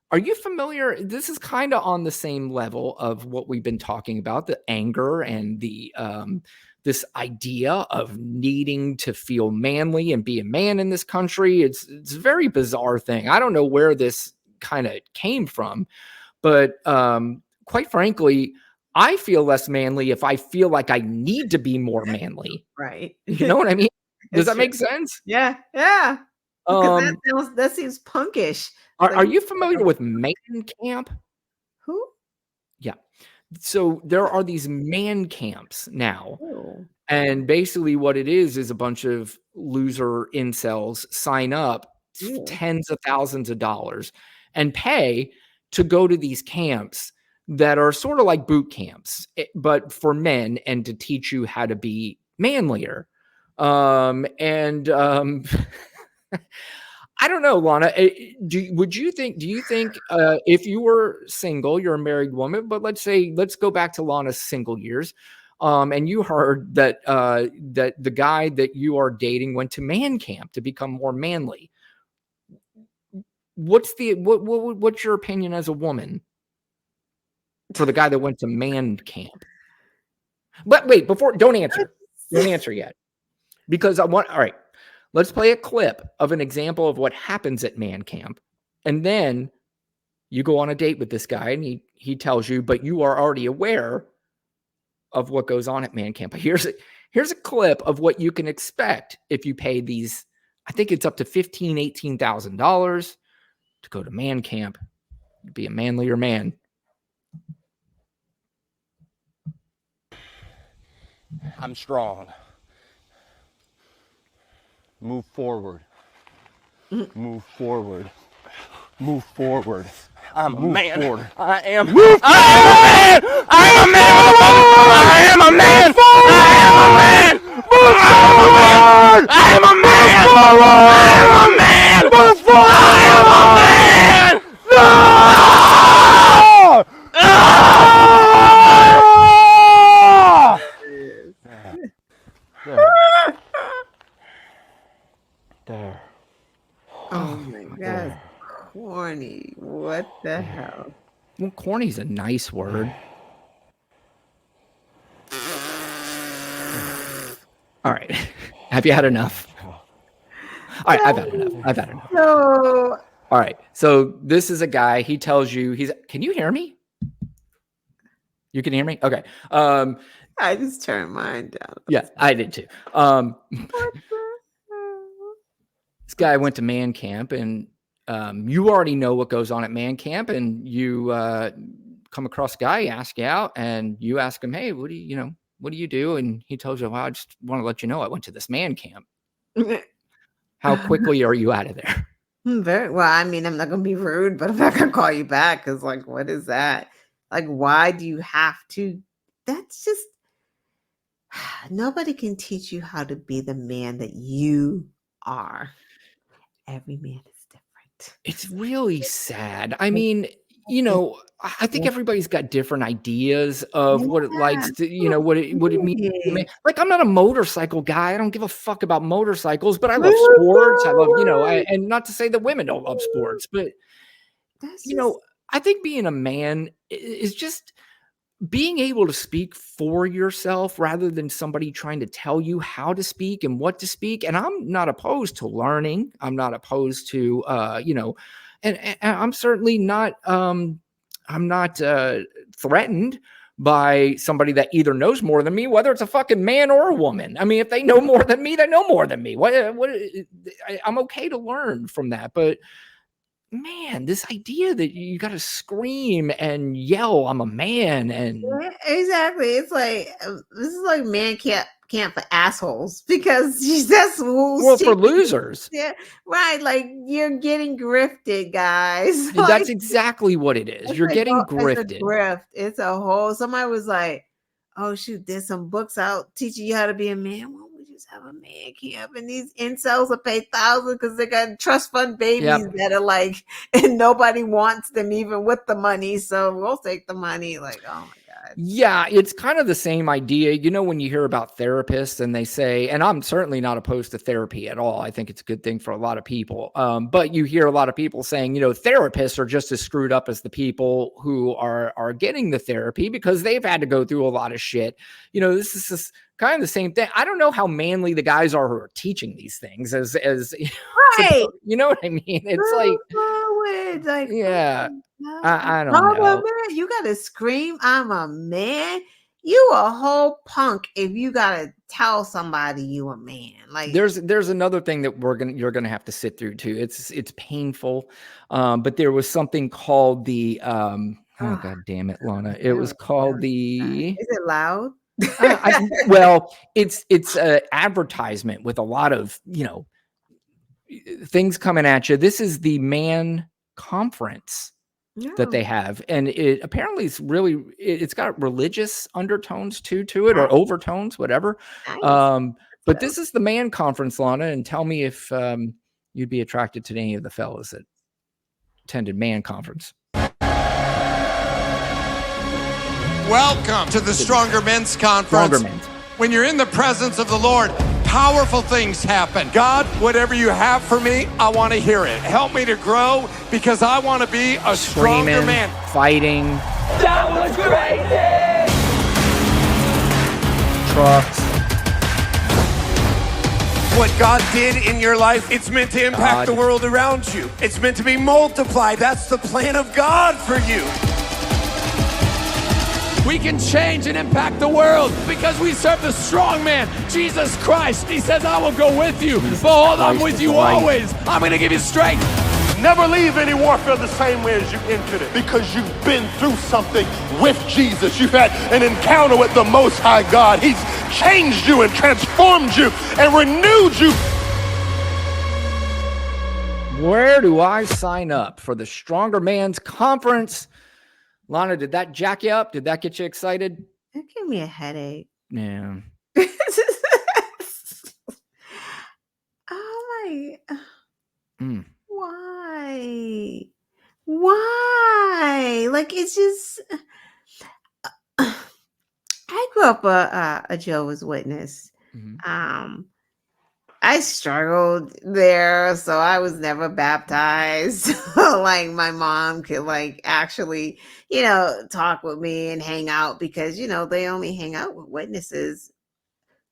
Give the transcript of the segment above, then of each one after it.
Are you familiar? This is kind of on the same level of what we've been talking about, the anger and the this idea of needing to feel manly and be a man in this country. It's a very bizarre thing. I don't know where this kind of came from, but quite frankly, I feel less manly if I feel like I need to be more manly. Right. You know what I mean? Does It's that true. make sense? Yeah. Because that seems punkish. Are you familiar with Man Camp? Who? Yeah. So there are these man camps now. Oh. And basically what it is a bunch of loser incels sign up tens of thousands of dollars and pay to go to these camps that are sort of like boot camps, but for men and to teach you how to be manlier. I don't know, Lana. Do you think if you were single, you're a married woman, but let's go back to Lana's single years, and you heard that that the guy that you are dating went to man camp to become more manly. What's your opinion as a woman for the guy that went to man camp? But wait, don't answer yet, because all right. Let's play a clip of an example of what happens at man camp. And then you go on a date with this guy and he tells you, but you are already aware of what goes on at man camp. Here's a clip of what you can expect if you pay these, I think it's up to $15,000, $18,000 to go to man camp, be a manlier man. I'm strong. Move forward. Move forward. Move forward. I'm a man. Forward. I am. Move I am a man. I am a man. I am a man. Move forward. I am a man. I am a man. Move forward. I am a man. There. Oh my God. Corny. What the hell? Well, corny's a nice word. All right. Have you had enough? All right, I've had enough. So, all right. So this is a guy, he tells you can you hear me? You can hear me? Okay. I just turned mine down. Yeah, I did too. This guy went to man camp, and you already know what goes on at man camp, and you come across a guy, ask you out, and you ask him, hey, what do you do? And he tells you, well, I just want to let you know I went to this man camp. How quickly are you out of there? Very well. I mean, I'm not gonna be rude, but I'm not gonna call you back because, like, what is that? Like, why do you have to? That's just nobody can teach you how to be the man that you are. Every man is different. It's really sad. I mean, I think everybody's got different ideas of what it likes to, what it means. Like, I'm not a motorcycle guy. I don't give a fuck about motorcycles, but I love sports. I love, and not to say that women don't love sports, but I think being a man is just being able to speak for yourself rather than somebody trying to tell you how to speak and what to speak. And I'm not opposed to learning. I'm not opposed to, and I'm certainly not, I'm not threatened by somebody that either knows more than me, whether it's a fucking man or a woman. I mean, if they know more than me, they know more than me. I'm okay to learn from that. But man, this idea that you got to scream and yell, I'm a man. And exactly. It's like, this is like man camp for assholes, because that's for losers. Yeah, right. Like, you're getting grifted, guys. That's exactly what it is. You're getting grifted. It's a grift. It's a whole. Somebody was like, "Oh shoot, there's some books out teaching you how to be a man." Well, we just have a man camp, and these incels will pay thousands because they got trust fund babies that are like, and nobody wants them even with the money, so we'll take the money. Like, oh my God. Yeah, it's kind of the same idea. You know, when you hear about therapists and they say, and I'm certainly not opposed to therapy at all. I think it's a good thing for a lot of people. But you hear a lot of people saying, you know, therapists are just as screwed up as the people who are getting the therapy because they've had to go through a lot of shit. You know, this is just kind of the same thing. I don't know how manly the guys are who are teaching these things as Right. you know what I mean? It's like, yeah, I don't I'm a know. man. You gotta scream, I'm a man. You a whole punk if you gotta tell somebody you a man. Like There's another thing that you're gonna have to sit through too. It's painful. But there was something called the oh god damn it, Lana. It was called the is it loud? well, it's a advertisement with a lot of, you know, things coming at you. This is the man conference that they have, and it apparently it's got religious undertones to it, or overtones, whatever. Nice. But this is the man conference, Lana, and tell me if you'd be attracted to any of the fellas that attended man conference. Welcome to the Stronger Men's Conference. Stronger Men's. When you're in the presence of the Lord, powerful things happen. God, whatever you have for me, I want to hear it. Help me to grow because I want to be a stronger Screaming, man. fighting. That was crazy! Trucks. What God did in your life, it's meant to impact the world around you. It's meant to be multiplied. That's the plan of God for you. We can change and impact the world because we serve the strong man, Jesus Christ. He says, I will go with you. Behold, I'm with you always. I'm going to give you strength. Never leave any warfare the same way as you entered it, because you've been through something with Jesus. You've had an encounter with the Most High God. He's changed you and transformed you and renewed you. Where do I sign up for the Stronger Man's Conference? Lana, did that jack you up? Did that get you excited? It gave me a headache. Yeah. Oh my. Mm. Why? Like, it's just. I grew up a Jehovah's Witness. Mm-hmm. I struggled there, so I was never baptized. Like, my mom could actually, talk with me and hang out because, they only hang out with witnesses.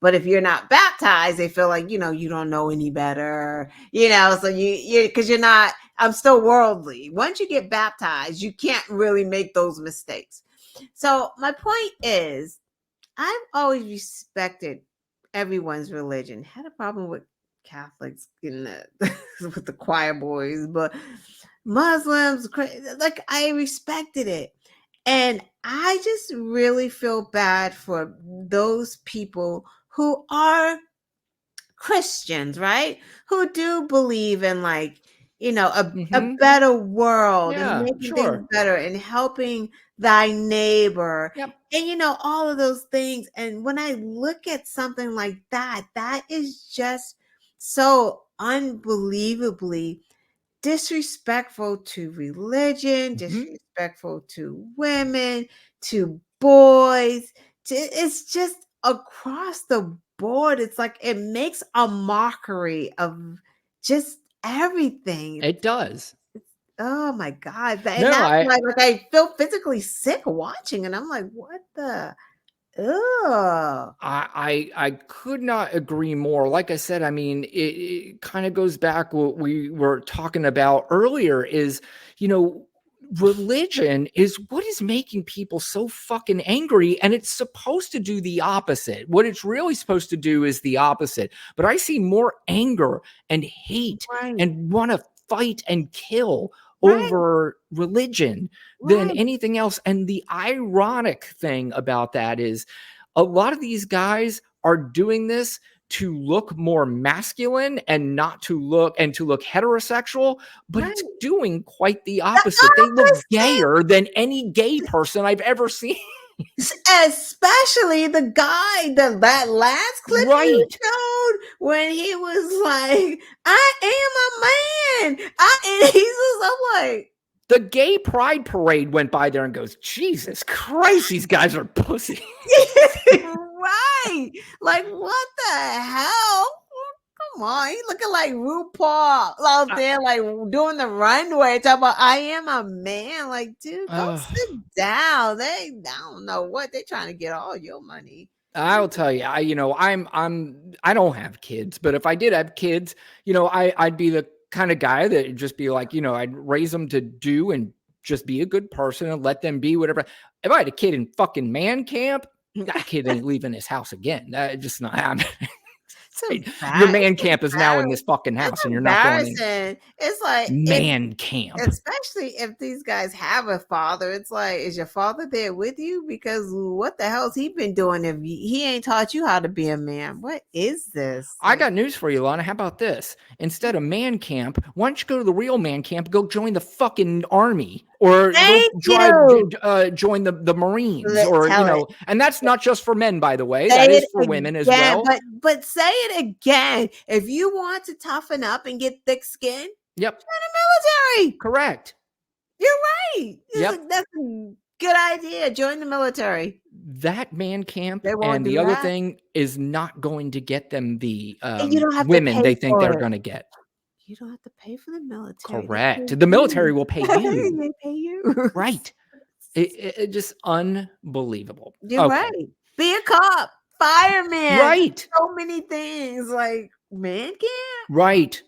But if you're not baptized, they feel like, you don't know any better, so because you're not, I'm still worldly. Once you get baptized, you can't really make those mistakes. So my point is, I've always respected everyone's religion. Had a problem with Catholics with the choir boys, but Muslims, I respected it. And I just really feel bad for those people who are Christians, right? Who do believe in a better world, and making things better and helping thy neighbor. Yep. And all of those things. And when I look at something like that, that is just so unbelievably disrespectful to religion, disrespectful to women, to boys. It's just across the board. It's like it makes a mockery of just everything. It does. Oh my God. I feel physically sick watching, and I'm like, what the? Ugh. I could not agree more. Like I said, I mean, it kind of goes back what we were talking about earlier is, religion is what is making people so fucking angry, and it's supposed to do the opposite. What it's really supposed to do is the opposite. But I see more anger and hate and want to fight and kill over religion than anything else. And the ironic thing about that is a lot of these guys are doing this to look more masculine and to look heterosexual, but it's doing quite the opposite. They look gayer than any gay person I've ever seen. Especially the guy, that last clip you showed when he was like, I am a man. And he's just, I'm like, The gay pride parade went by there and goes, Jesus Christ, these guys are pussy. Right. Like, what the hell? Come on. He's looking like RuPaul out there, like doing the runway, talking about I am a man. Like, dude, go sit down. I don't know what they're trying to get all your money. I'll tell you, I don't have kids, but if I did have kids, I'd be the kind of guy that would just be like, I'd raise them to do and just be a good person and let them be whatever. If I had a kid in fucking man camp, that kid ain't leaving his house again. That just not happening. Your man camp is now in this fucking house, and you're not going in. It's like man camp, especially if these guys have a father. It's like, is your father there with you? Because what the hell's he been doing if he ain't taught you how to be a man? What is this? I got news for you, Lana. How about this? Instead of man camp, why don't you go to the real man camp? Go join the fucking army. Or join the Marines, and that's not just for men, by the way. That is for women as well. But say it again. If you want to toughen up and get thick skin, yep, join the military. Correct. You're right. That's a good idea. Join the military. That man camp and the other thing is not going to get them the women they think they're going to get. You don't have to pay for the military. Correct. The military will pay you. They pay you. Right. It just unbelievable. You're right. Be a cop, fireman. Right. So many things like man camp. Right.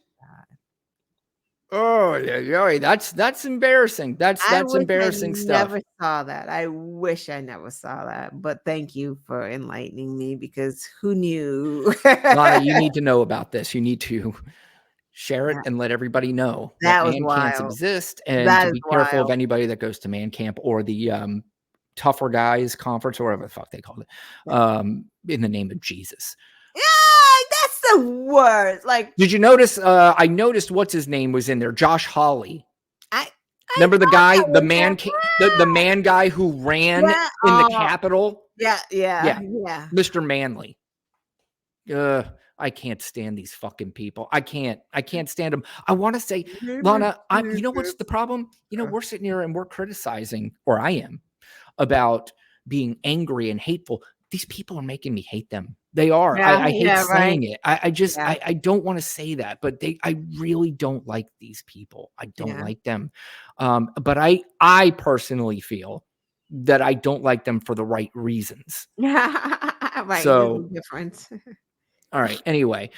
Oh yeah, that's embarrassing. That's embarrassing stuff. I never saw that. I wish I never saw that. But thank you for enlightening me, because who knew? Lana, you need to know about this. You need to share it and let everybody know that man camps exist, and to be careful of anybody that goes to man camp or the tougher guys conference or whatever the fuck they call it, in the name of Jesus. Yeah, that's the word. Like, did you notice? I noticed what's his name was in there. Josh Hawley. Remember the guy, the man guy who ran in the Capitol? Yeah. Mr. Manley. I can't stand these fucking people. I can't stand them. I want to say, Lana, you know what's the problem? We're sitting here and we're criticizing, or I am, about being angry and hateful. These people are making me hate them. They are. I hate saying it. I don't want to say that, but I really don't like these people. I don't like them. But I personally feel that I don't like them for the right reasons. Right. So different. All right. Anyway,